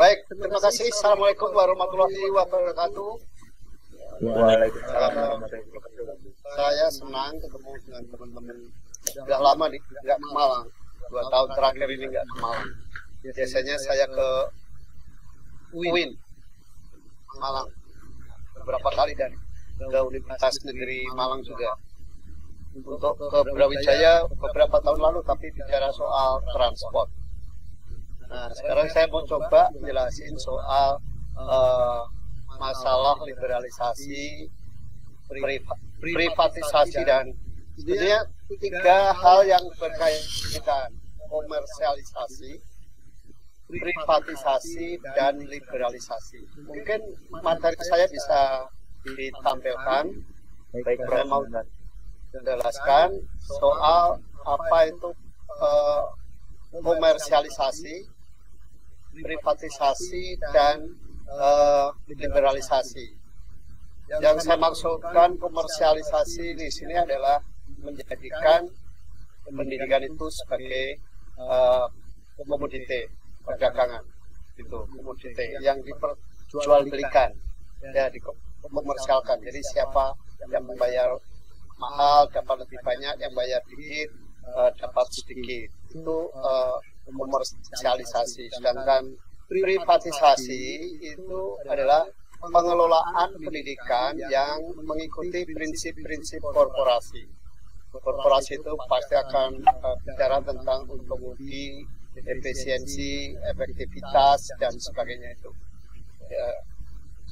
Baik, terima kasih. Assalamualaikum warahmatullahi wabarakatuh. Waalaikumsalam warahmatullahi wabarakatuh. Saya senang ketemu dengan teman-teman. Sudah lama nggak ke Malang. 2 tahun terakhir ini nggak ke Malang. Biasanya saya ke UIN Malang beberapa kali dan ke Universitas Negeri Malang juga. Untuk ke Brawijaya beberapa tahun lalu, tapi bicara soal transport. Nah, sekarang saya mau coba jelasin soal masalah liberalisasi, privatisasi, dan sebenarnya 3 hal yang berkaitan: komersialisasi, privatisasi, dan liberalisasi. Mungkin materi saya bisa ditampilkan. Baik, saya mau menjelaskan soal apa itu komersialisasi, privatisasi, dan liberalisasi. Yang saya maksudkan komersialisasi di sini adalah menjadikan pendidikan itu sebagai komoditi perdagangan, itu komoditi yang diperjualbelikan, ya, dikomersialkan. Jadi siapa yang membayar mahal dapat lebih banyak, yang bayar dikit dapat sedikit. Itu komersialisasi. Sedangkan privatisasi itu adalah pengelolaan pendidikan yang mengikuti prinsip-prinsip korporasi. Korporasi itu pasti akan bicara tentang untung rugi, efisiensi, efektivitas, dan sebagainya itu.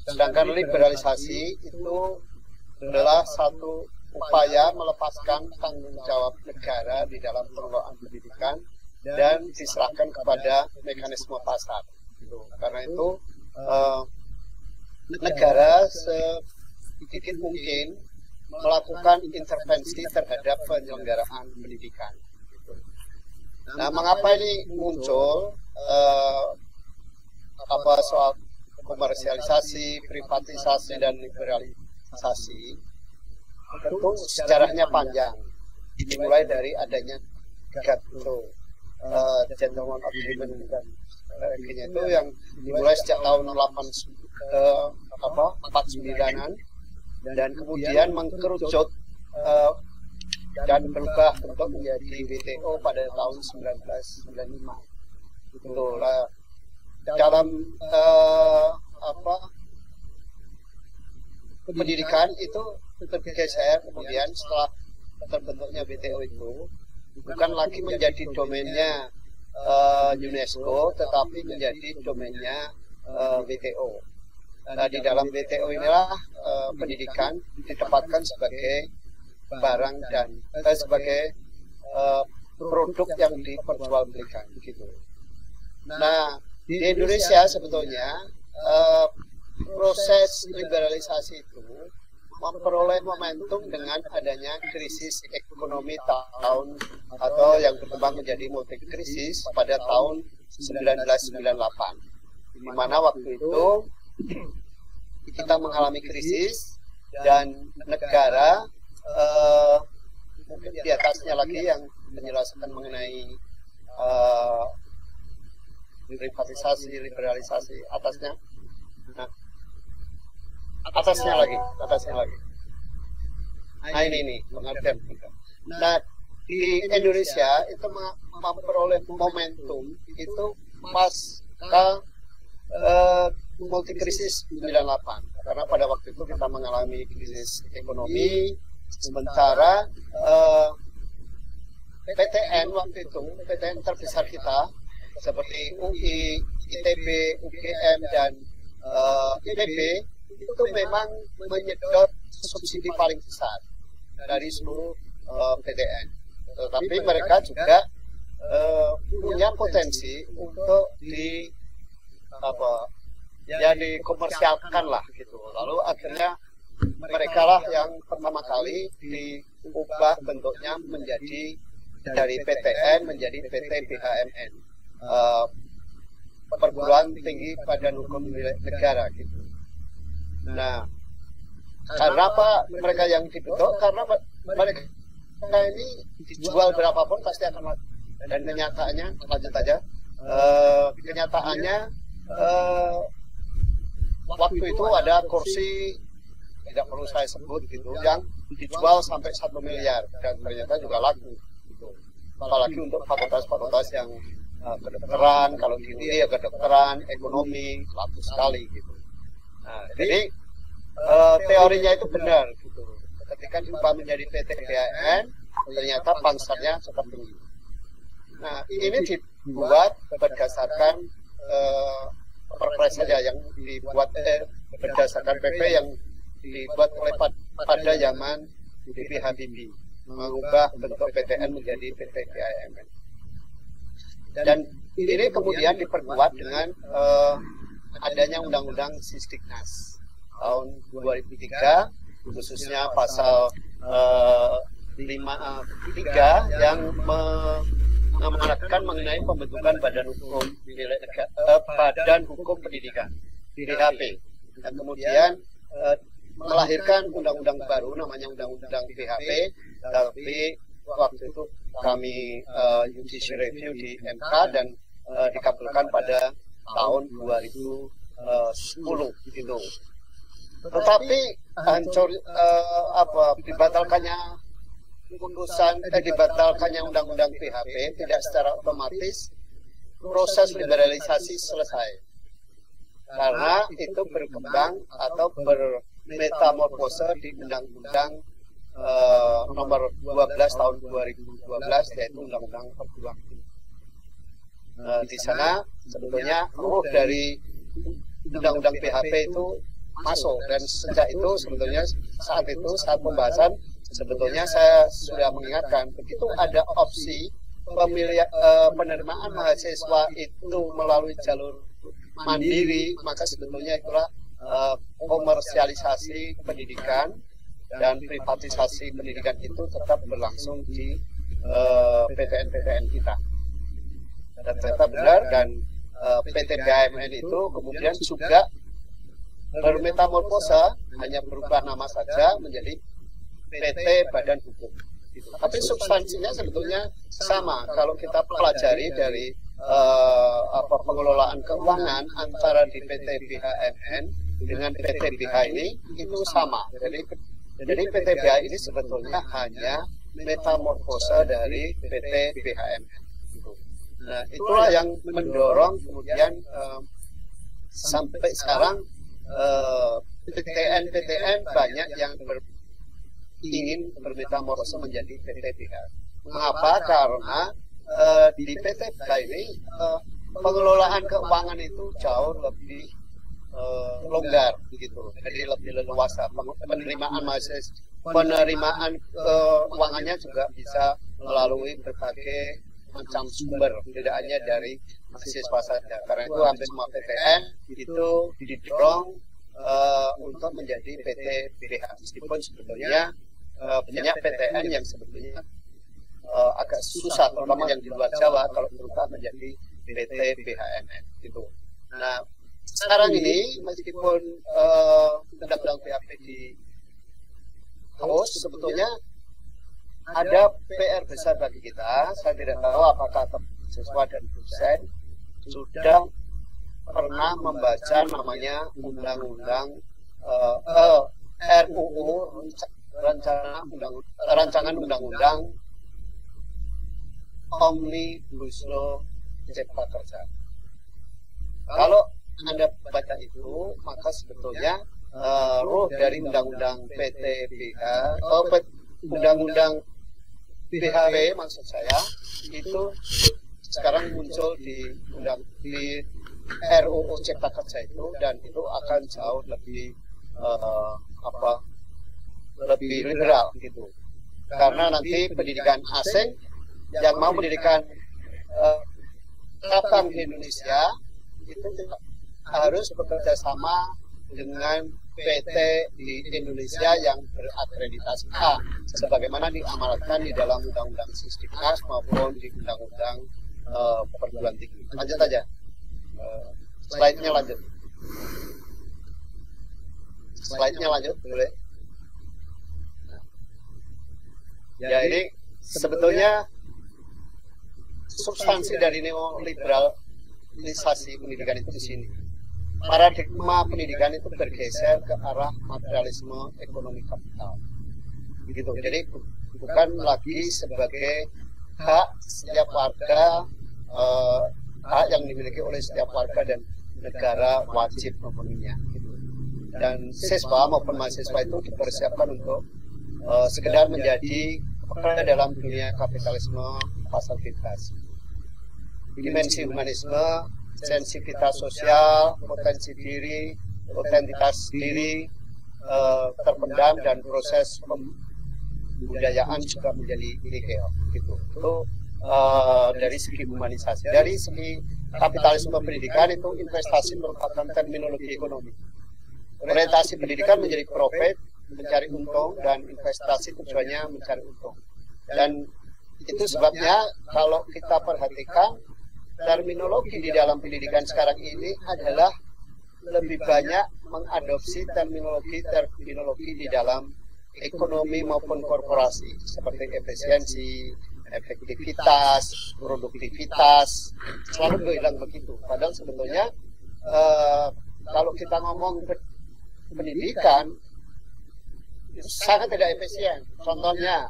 Sedangkan liberalisasi itu adalah satu upaya melepaskan tanggung jawab negara di dalam pengelolaan pendidikan dan diserahkan kepada mekanisme pasar. Karena itu negara sedikit mungkin melakukan intervensi terhadap penyelenggaraan pendidikan. Nah, mengapa ini muncul soal komersialisasi, privatisasi, dan liberalisasi? Tentu sejarahnya panjang, dimulai dari adanya GATT, Gentleman Agreement, dan sebagainya, itu yang dimulai sejak tahun 49-an dan kemudian mengkerucut dan berubah bentuk menjadi WTO pada tahun 1995. Itulah dalam pendidikan itu tergeser kemudian setelah terbentuknya WTO itu bukan lagi menjadi domainnya UNESCO, tetapi menjadi domainnya WTO. Nah, di dalam WTO inilah pendidikan ditempatkan sebagai barang dan sebagai produk yang diperjualbelikan, begitu. Nah, di Indonesia sebetulnya proses liberalisasi itu memperoleh momentum dengan adanya krisis ekonomi tahun atau yang berkembang menjadi multi krisis pada tahun 1998, di mana waktu itu kita mengalami krisis dan negara mungkin di atasnya lagi yang menjelaskan mengenai privatisasi, liberalisasi, atasnya. Nah, atasnya lagi. Nah, ini pengertian. Nah, di Indonesia itu memperoleh momentum itu pasca multi krisis 98, karena pada waktu itu kita mengalami krisis ekonomi, sementara PTN waktu itu, PTN terbesar kita seperti UI, ITB, UGM, dan IPB itu memang menyedot subsidi paling besar dari seluruh PTN. Tetapi mereka juga punya potensi untuk dikomersialkan lah gitu. Lalu akhirnya mereka lah yang pertama kali diubah bentuknya menjadi dari PTN menjadi PT BHMN, perguruan tinggi badan hukum milik negara gitu. Nah, karena apa mereka yang dibentuk? Karena mereka ini dijual berapapun pasti akan mati. Dan kenyataannya, lanjut aja, kenyataannya waktu itu ada kursi, tidak perlu saya sebut gitu, yang dijual sampai 1 miliar dan ternyata juga laku gitu. Apalagi untuk fakultas-fakultas yang kedokteran, kalau di UI ya kedokteran, ekonomi, laku sekali gitu. Nah, jadi teorinya itu benar gitu. Ketika diubah menjadi PT BHMN, ternyata pangsanya tetap tinggi. Nah, ini dibuat berdasarkan perpres saja yang dibuat berdasarkan PP yang dibuat oleh pada zaman B.J. Habibie, mengubah bentuk PTN menjadi PT BHMN. Dan ini kemudian diperkuat dengan adanya Undang-Undang Sisdiknas tahun 2003, khususnya pasal 53 yang mengamanatkan mengenai pembentukan Badan Hukum Badan Hukum Pendidikan (BHP), dan kemudian melahirkan undang-undang baru namanya Undang-Undang BHP. Tapi waktu itu kami judicial review di MK dan dikabulkan pada tahun 2010 gitu. Tetapi dibatalkannya dibatalkannya Undang-Undang BHP tidak secara otomatis proses liberalisasi selesai, karena itu berkembang atau bermetamorfose di Undang-Undang nomor 12 tahun 2012, yaitu Undang-Undang Perguruan Tinggi. Di sana sebetulnya ruh dari Undang-Undang BHP itu masuk, dan sejak itu sebetulnya saat pembahasan sebetulnya saya sudah mengingatkan, begitu ada opsi penerimaan mahasiswa itu melalui jalur mandiri, maka sebetulnya itulah komersialisasi pendidikan dan privatisasi pendidikan itu tetap berlangsung di PTN-PTN kita. Dan ternyata benar, dan PT BHMN itu kemudian juga bermetamorfosa, hanya berubah nama saja menjadi PT Badan Hukum. Tapi substansinya sebetulnya sama. Kalau kita pelajari dari pengelolaan keuangan antara di PT BHMN dengan PT BH ini itu sama. Jadi PT BH ini sebetulnya hanya metamorfosa dari PT BHMN. Nah, itulah yang mendorong kemudian sampai sekarang PTN-PTN banyak yang ingin bermetamorfose menjadi PT BH. Mengapa? Karena di PT BH ini pengelolaan keuangan itu jauh lebih longgar begitu, jadi lebih leluasa. Penerimaan keuangannya juga bisa melalui berbagai macam sumber, tidak hanya dari mahasiswa saja. Karena itu hampir semua PTN itu didorong untuk menjadi PT BH, meskipun sebetulnya banyak PTN yang sebetulnya agak susah, terutama yang di luar Jawa, kalau berubah menjadi PT BHMN gitu. Nah, sekarang ini meskipun Undang-Undang BHP dihapus, sebetulnya ada PR besar bagi kita. Saya tidak tahu apakah siswa dan dosen sudah pernah membaca namanya Undang-Undang RUU, rancangan undang-undang Omnibus Law Cipta Kerja. Kalau Anda baca itu, maka sebetulnya ruh dari Undang-Undang PTBH atau Undang-Undang BHW maksud saya itu sekarang muncul di RUU Cipta Kerja itu, dan itu akan jauh lebih lebih liberal gitu, karena nanti pendidikan asing yang mau pendidikan cabang di Indonesia itu harus bekerja sama dengan PT di Indonesia yang berakreditasi A, sebagaimana diamanatkan di dalam Undang-Undang Sisdiknas maupun di Undang-Undang Perguruan Tinggi. Lanjut aja, slide-nya lanjut. Slide-nya lanjut, boleh? Ya, ini sebetulnya substansi dari neoliberalisasi pendidikan itu di sini. paradigma pendidikan itu bergeser ke arah materialisme ekonomi kapital. Begitu. Jadi bukan lagi sebagai hak setiap warga, hak yang dimiliki oleh setiap warga dan negara wajib memenuhinya. Gitu. Dan siswa maupun mahasiswa itu dipersiapkan untuk sekedar menjadi pekerja dalam dunia kapitalisme pasar bebas. Dimensi humanisme, sensitivitas sosial, potensi diri, otentitas diri terpendam dan proses pembudayaan juga menjadi ideal. Gitu. Itu dari segi humanisasi. Dari segi kapitalisme pendidikan itu investasi merupakan terminologi ekonomi. Orientasi pendidikan menjadi profit, mencari untung, dan investasi tujuannya mencari untung. Dan itu sebabnya kalau kita perhatikan terminologi di dalam pendidikan sekarang ini adalah lebih banyak mengadopsi terminologi di dalam ekonomi maupun korporasi seperti efisiensi, efektivitas, produktivitas, selalu bilang begitu. Padahal sebetulnya kalau kita ngomong pendidikan itu sangat tidak efisien. Contohnya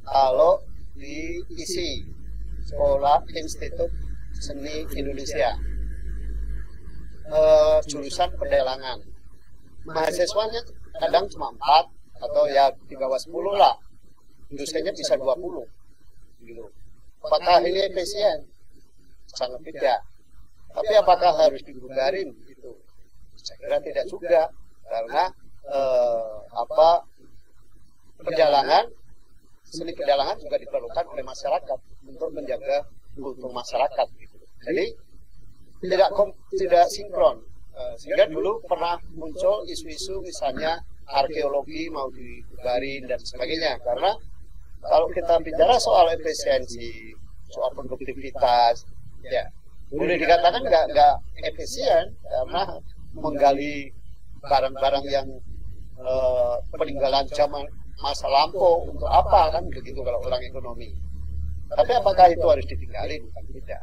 kalau diisi sekolah Institut Seni Indonesia, jurusan pedalangan, mahasiswanya kadang cuma 4 atau ya di bawah 10 lah, dosennya bisa 20 gitu. Apakah ini efisien? Sangat tidak. Tapi apakah harus dibubarin itu? Saya kira tidak juga, karena seni pedalangan juga diperlukan oleh masyarakat untuk menjaga kultur masyarakat. Gitu. Jadi tidak sinkron. Sehingga dulu pernah muncul isu-isu misalnya arkeologi mau dibubarin dan sebagainya. Karena kalau kita bicara soal efisiensi, soal produktivitas, ya boleh dikatakan nggak efisien karena menggali barang-barang yang peninggalan zaman masa lampau untuk apa, kan begitu kalau orang ekonomi. Tapi apakah itu harus ditinggalin? Bukan tidak.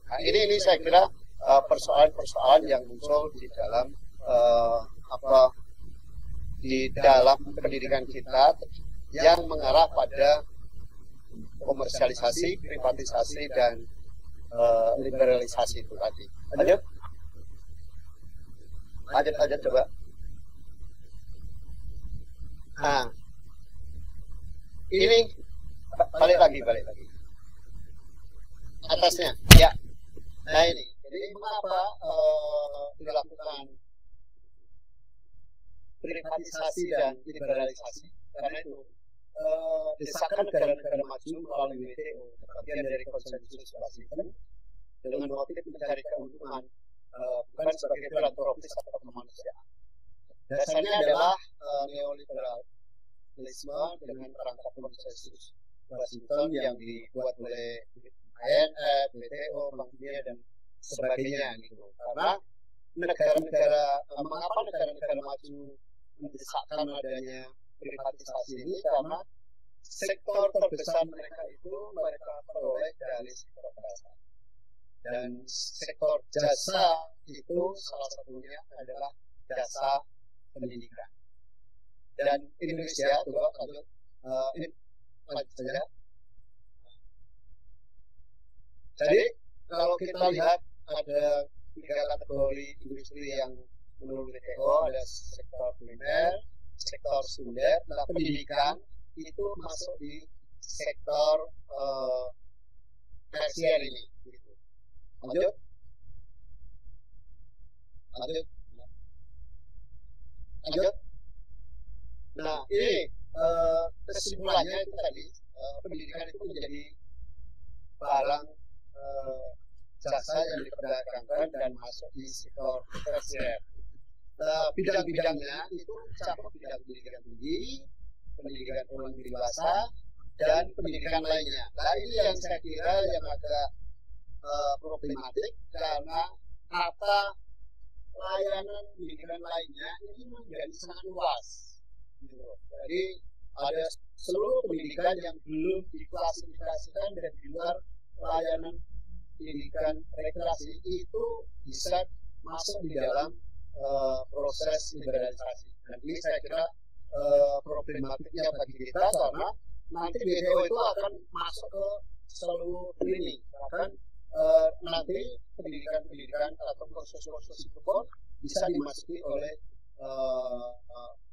Nah, ini saya kira persoalan-persoalan yang muncul di dalam pendidikan kita yang mengarah pada komersialisasi, privatisasi, dan liberalisasi itu tadi. Lanjut coba. Nah, ini balik lagi atasnya, ya. Nah ini, jadi mengapa dilakukan privatisasi dan liberalisasi? Karena itu desakan negara-negara maju melalui WTO, bagian dari konsensus Washington, dengan motif mencari keuntungan, bukan sebagai filantropis atau kemanusiaan. Dasarnya adalah neoliberalisme dengan perangkat konsensus Washington yang dibuat oleh IMF, WTO, Bank Dunia, dan sebagainya gitu. Karena mengapa negara-negara maju mendesakkan adanya privatisasi ini? Karena sektor terbesar mereka itu mereka peroleh dari sektor jasa, dan sektor jasa itu salah satunya adalah jasa pendidikan. Dan Indonesia juga saja. Jadi kalau kita lihat ada 3 kategori industri yang menurut WTO, ada sektor primer, sektor sekunder, nah pendidikan itu masuk di sektor tersier ini. Gitu. Lanjut. Nah ini kesimpulannya itu tadi, pendidikan itu menjadi barang jasa yang diperdagangkan dan masuk di sektor tersier. Bidang-bidangnya itu cakup bidang pendidikan tinggi, pendidikan orang dewasa, dan pendidikan lainnya. Nah ini yang saya kira yang agak problematik, karena kata layanan pendidikan lainnya ini menjadi sangat luas. Jadi ada seluruh pendidikan yang belum diklasifikasikan dan di luar layanan pendidikan rekreasi itu bisa masuk di dalam proses liberalisasi. Dan ini saya kira problematiknya bagi kita karena nanti BPO itu akan masuk ke seluruh lini, bahkan nanti pendidikan atau proses-proses itu pun bisa dimasuki oleh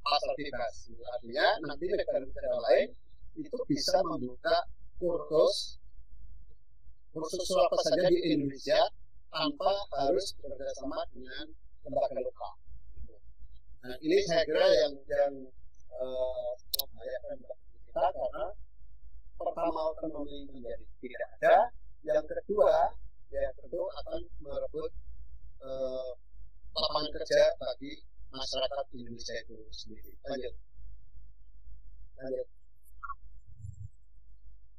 pasar bebas. Artinya nanti negara-negara lain itu bisa membuka kursus apa saja di Indonesia tanpa harus bekerjasama dengan lembaga lokal. Nah, ini saya kira yang membahayakan bagi kita karena pertama ekonomi menjadi tidak ada, yang kedua ya tentu akan merebut lapangan kerja bagi masyarakat Indonesia itu sendiri. Lanjut.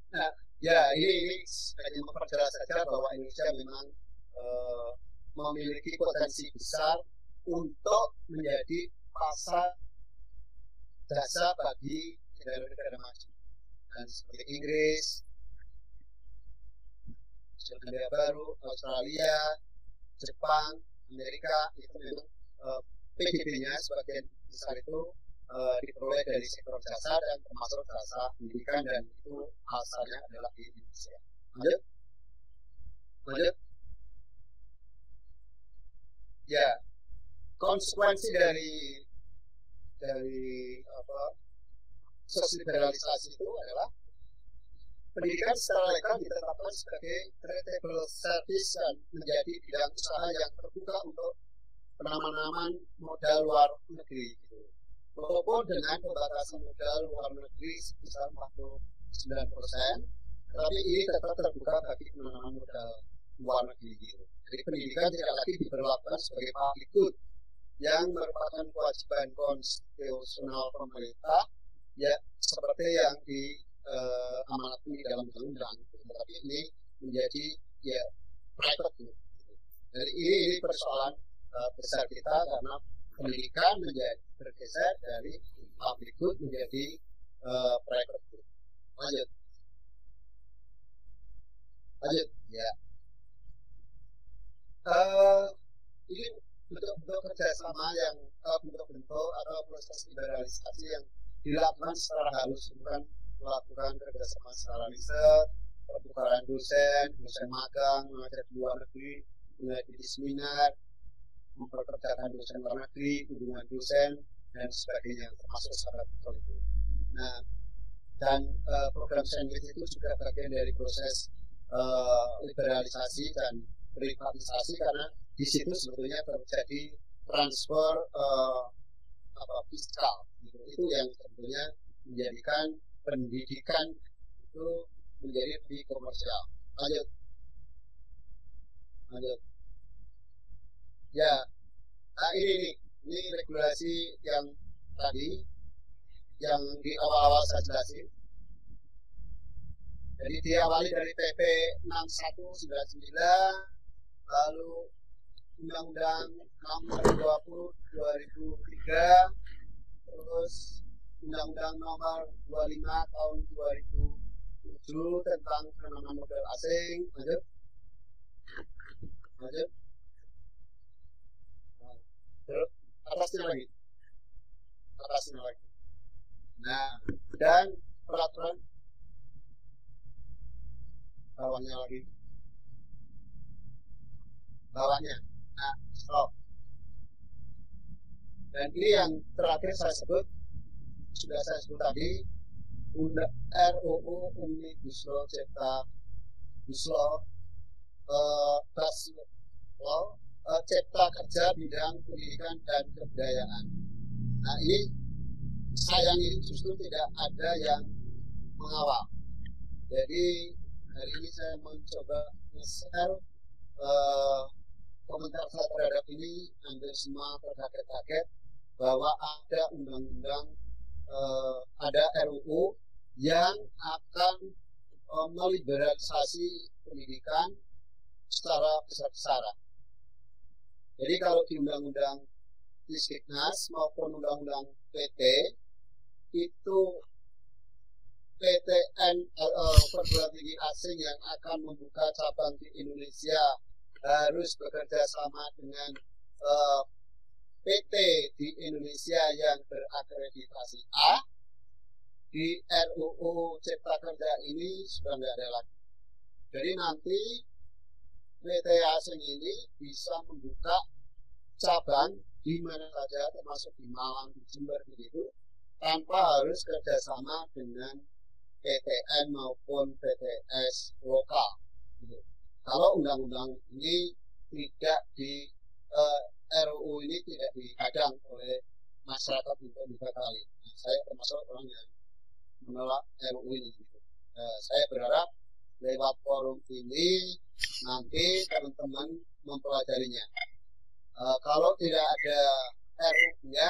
Nah, ya ini hanya memperjelas saja bahwa Indonesia memang memiliki potensi besar untuk menjadi pasar jasa bagi negara-negara maju. Dan seperti Inggris, Selandia Baru, Australia, Jepang, Amerika itu memang PDB-nya sebagian besar itu diperoleh dari sektor jasa dan termasuk jasa pendidikan, dan itu asalnya adalah di Indonesia. Lanjut. Ya, konsekuensi dari sosialisasi itu adalah pendidikan secara legal ditetapkan sebagai tradable service dan menjadi bidang usaha yang terbuka untuk penanaman modal luar negeri. Walaupun dengan pembatasan modal luar negeri sebesar 49%, tetapi ini tetap terbuka bagi penanaman modal luar negeri. Jadi pendidikan tidak lagi diberlakukan sebagai public good yang merupakan kewajiban konstitusional pemerintah, ya seperti yang diamanatkan di dalam undang-undang, tetapi ini menjadi ya private good. Jadi ini persoalan besar kita karena pendidikan menjadi bergeser dari public good menjadi private good. Lanjut ya. Ini bentuk-bentuk kerjasama yang bentuk-bentuk atau proses liberalisasi yang dilakukan secara halus, bukan melakukan kerjasama secara riset, pertukaran dosen magang, mengajar di luar negeri, mengikuti seminar, memperkerjakan dosen luar negeri, kunjungan dosen dan sebagainya, termasuk syarat itu. Nah, dan program sandwich itu juga bagian dari proses liberalisasi dan privatisasi, karena di situ sebetulnya terjadi transfer fiskal. Itu yang sebetulnya menjadikan pendidikan itu menjadi lebih komersial. Lanjut. Ya, nah ini regulasi yang tadi yang di awal-awal saya jelasin. Jadi diawali dari PP 6199, lalu Undang-Undang Nomor 20 2003, terus Undang-Undang Nomor 25 Tahun 2007 tentang penanaman modal asing. Lanjut. Terus atasnya lagi. Nah, dan peraturan bawahnya. Nah, stop. Dan ini yang terakhir sudah saya sebut tadi, RUU Omnibus Law Cipta Cipta Kerja bidang pendidikan dan kebudayaan. Nah, ini sayang ini justru tidak ada yang mengawal. Jadi hari ini saya mencoba nge-share komentar saya terhadap ini. Hampir semua terkaget-kaget bahwa ada undang-undang, ada RUU yang akan meliberalisasi pendidikan secara besar-besaran. Jadi kalau di undang-undang Distiknas maupun undang-undang PT itu PTN perguruan tinggi asing yang akan membuka cabang di Indonesia harus bekerja sama dengan PT di Indonesia yang berakreditasi A, di RUU Cipta Kerja ini sudah nggak ada lagi. Jadi nanti PT asing ini bisa membuka cabang di mana saja, termasuk di Malang, di Jember begitu, tanpa harus kerjasama dengan PTN maupun PTS lokal. Gitu. Kalau undang-undang ini tidak di RUU ini tidak dihadang oleh masyarakat untuk dibatalkan. Nah, saya termasuk orang yang menolak RUU ini. Gitu. Saya berharap lewat forum ini nanti teman-teman mempelajarinya. Kalau tidak ada RUU-nya,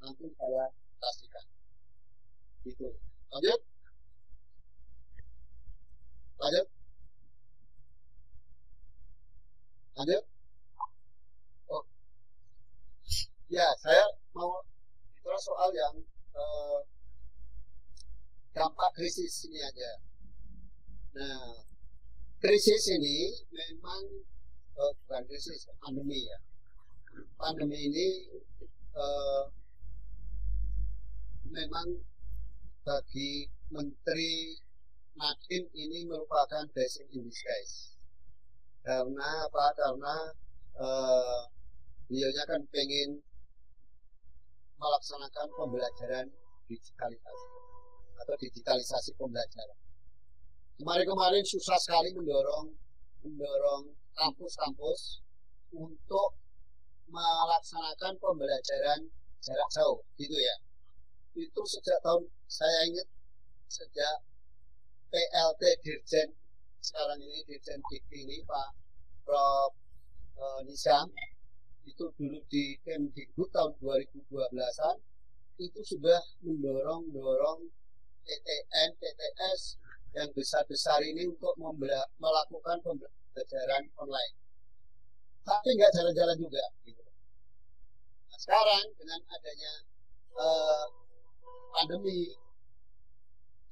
nanti saya pastikan. Gitu. Lanjut. Oh, ya, saya mau bicara soal yang dampak krisis ini aja. Nah, krisis ini memang bukan krisis, pandemi ya. Pandemi ini memang bagi Menteri Nadiem ini merupakan blessing in disguise. Karena apa? Karena beliaunya kan pengen melaksanakan pembelajaran digitalisasi atau digitalisasi pembelajaran. Kemarin-kemarin susah sekali mendorong kampus-kampus untuk melaksanakan pembelajaran jarak jauh, gitu ya. Itu sejak tahun, saya ingat sejak PLT Dirjen sekarang ini Dirjen Dikti ini Pak Prof. Nizam, itu dulu di Kemdikbud tahun 2012-an itu sudah mendorong PTN, PTS yang besar-besar ini untuk melakukan pembelajaran online. Tapi nggak jalan-jalan juga. Gitu. Nah, sekarang dengan adanya pandemi,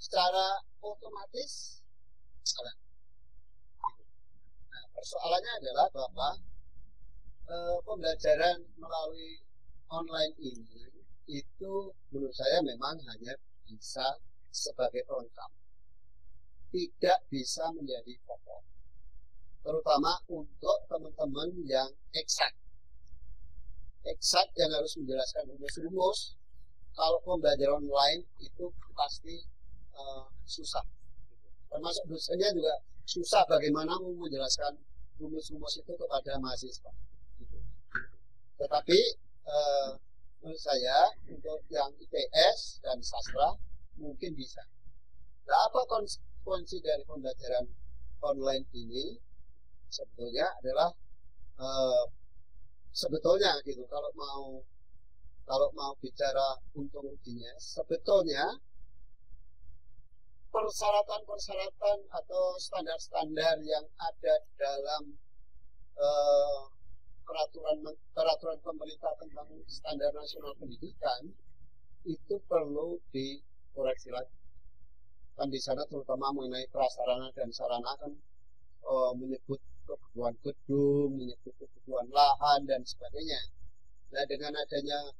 secara otomatis jalan. Nah, persoalannya adalah bahwa pembelajaran melalui online ini itu menurut saya memang hanya bisa sebagai pelengkap, tidak bisa menjadi pokok, terutama untuk teman-teman yang eksak yang harus menjelaskan rumus-rumus. Kalau pembelajaran online itu pasti susah, termasuk dosennya juga susah bagaimana menjelaskan rumus-rumus itu kepada mahasiswa. Tetapi menurut saya untuk yang IPS dan sastra mungkin bisa. Nah, apa konsekuensi dari pembelajaran online ini? Sebetulnya adalah sebetulnya gitu, kalau mau bicara untung ruginya, sebetulnya persyaratan atau standar-standar yang ada dalam peraturan pemerintah tentang standar nasional pendidikan itu perlu dikoreksi lagi. Kan di sana terutama mengenai prasarana dan sarana kan menyebut kebutuhan gedung, menyebut kebutuhan lahan dan sebagainya. Nah, dengan adanya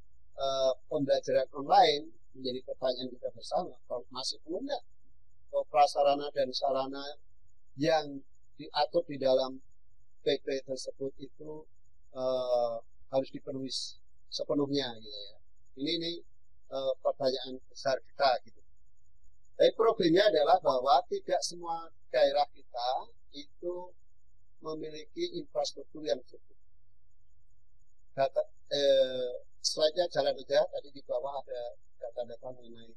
pembelajaran online menjadi pertanyaan kita bersama, kalau masih perlu nggak prasarana dan sarana yang diatur di dalam PP tersebut itu harus dipenuhi sepenuhnya gitu ya. Ini pertanyaan besar kita gitu. Tapi problemnya adalah bahwa tidak semua daerah kita itu memiliki infrastruktur yang cukup. Slide-nya jalan aja, tadi di bawah ada data-data mengenai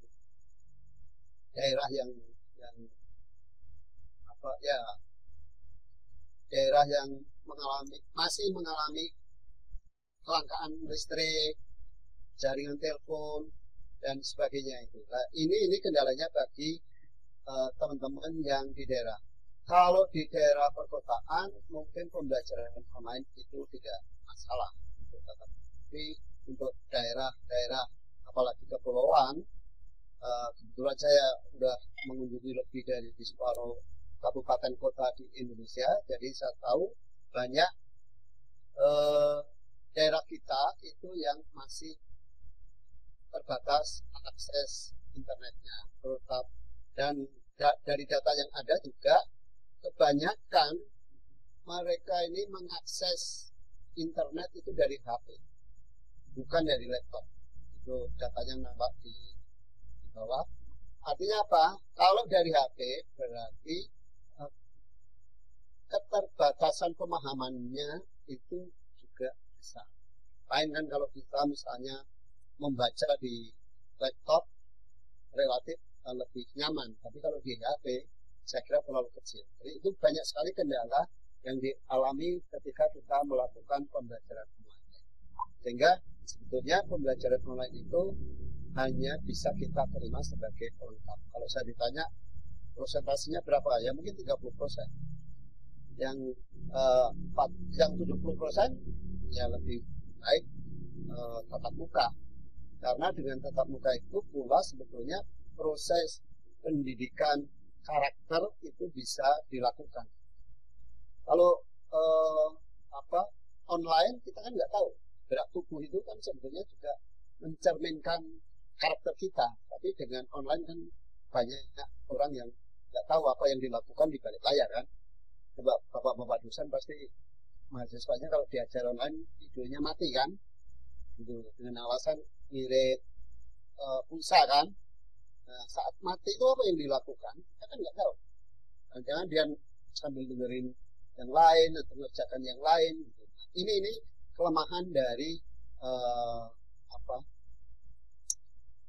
daerah yang apa ya, daerah yang masih mengalami kelangkaan listrik, jaringan telepon dan sebagainya itu. Nah, ini kendalanya bagi teman-teman yang di daerah. Kalau di daerah perkotaan mungkin pembelajaran online itu tidak masalah, tapi untuk daerah-daerah apalagi kepulauan, kebetulan saya sudah mengunjungi lebih dari separuh kabupaten kota di Indonesia, jadi saya tahu banyak daerah kita itu yang masih terbatas akses internetnya, dan dari data yang ada juga kebanyakan mereka ini mengakses internet itu dari HP, bukan dari laptop. Itu datanya nampak di bawah. Artinya apa? Kalau dari HP berarti keterbatasan pemahamannya itu juga besar. Lain kan kalau kita misalnya membaca di laptop relatif lebih nyaman, tapi kalau di HP saya kira terlalu kecil. Jadi itu banyak sekali kendala yang dialami ketika kita melakukan pembelajaran online. Sehingga sebetulnya pembelajaran online itu hanya bisa kita terima sebagai pelengkap. Kalau saya ditanya prosentasenya berapa, ya mungkin 30%. Yang 70% ya lebih baik tatap muka. Karena dengan tatap muka itu pula sebetulnya proses pendidikan karakter itu bisa dilakukan. Kalau online kita kan nggak tahu, gerak tubuh itu kan sebetulnya juga mencerminkan karakter kita. Tapi dengan online kan banyak orang yang nggak tahu apa yang dilakukan di balik layar kan. Coba bapak-bapak dosen pasti mahasiswanya kalau diajar online videonya mati kan, gitu, dengan alasan ngirit pulsa kan. Nah, saat mati itu apa yang dilakukan? Kita kan nggak tahu. Jangan dia sambil dengerin yang lain atau mengerjakan yang lain. Gitu. Nah, ini kelemahan dari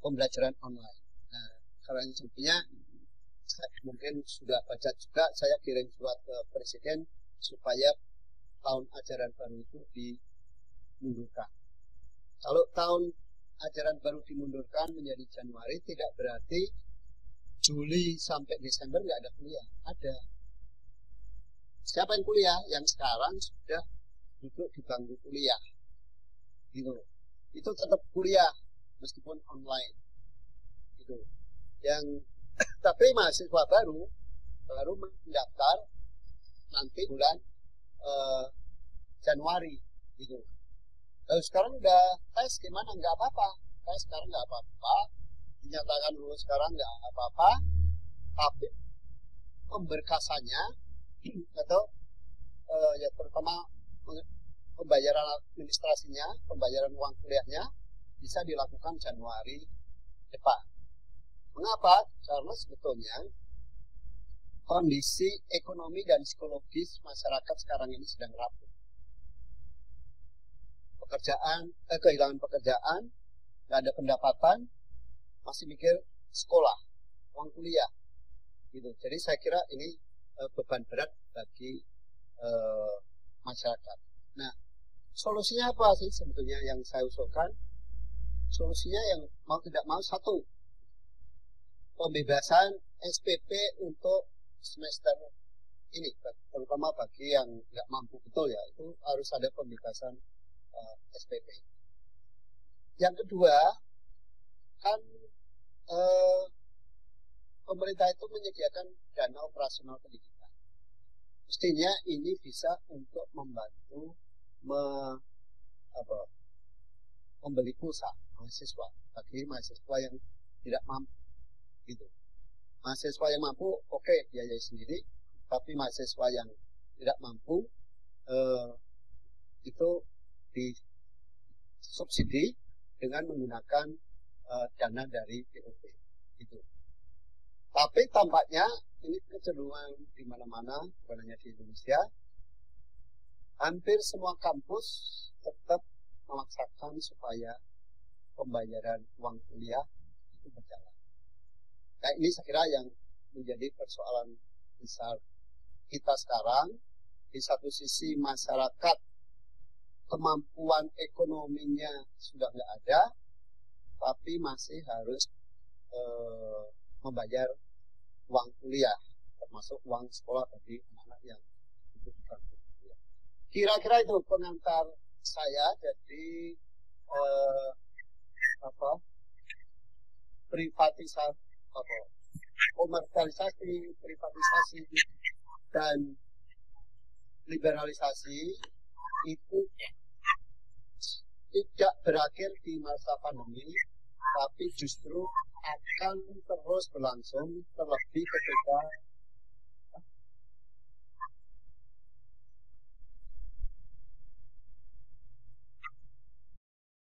pembelajaran online. Nah, karena sebetulnya mungkin sudah baca juga, saya kirim surat ke Presiden supaya tahun ajaran baru itu dimundurkan. Kalau tahun ajaran baru dimundurkan menjadi Januari, tidak berarti Juli sampai Desember nggak ada kuliah. Ada. Siapa yang kuliah? Yang sekarang sudah duduk di bangku kuliah. Gitu. Itu tetap kuliah meskipun online. Gitu. Yang tapi mahasiswa baru mendaftar nanti bulan Januari. Gitu. Lalu sekarang udah tes gimana? Nggak apa-apa. Tes sekarang nggak apa-apa. Dinyatakan lulus sekarang nggak apa-apa. Tapi pemberkasannya atau ya terutama pembayaran administrasinya, pembayaran uang kuliahnya bisa dilakukan Januari depan. Mengapa? Karena sebetulnya kondisi ekonomi dan psikologis masyarakat sekarang ini sedang rapuh. Kehilangan pekerjaan, nggak ada pendapatan, masih mikir sekolah, uang kuliah, gitu. Jadi saya kira ini beban berat bagi masyarakat. Nah, solusinya apa sih sebetulnya yang saya usulkan? Solusinya yang mau tidak mau satu, pembebasan SPP untuk semester ini, terutama bagi yang nggak mampu betul ya, itu harus ada pembebasan SPP. Yang kedua, kan pemerintah itu menyediakan dana operasional pendidikan. Mestinya ini bisa untuk membantu membeli pulsa mahasiswa bagi mahasiswa yang tidak mampu. Gitu. Mahasiswa yang mampu, oke, biayai sendiri, tapi mahasiswa yang tidak mampu itu disubsidi dengan menggunakan dana dari POP. Gitu. Tapi tampaknya ini kecenderungan di mana-mana, bukan hanya di Indonesia, hampir semua kampus tetap memaksakan supaya pembayaran uang kuliah itu berjalan. Nah, ini saya kira yang menjadi persoalan besar kita sekarang. Di satu sisi masyarakat kemampuan ekonominya sudah nggak ada, tapi masih harus membayar uang kuliah, termasuk uang sekolah bagi anak-anak yang hidup di kampung. Kira-kira itu pengantar saya. Jadi komersialisasi, privatisasi dan liberalisasi itu tidak berakhir di masa pandemi, tapi justru akan terus berlangsung terlebih ketika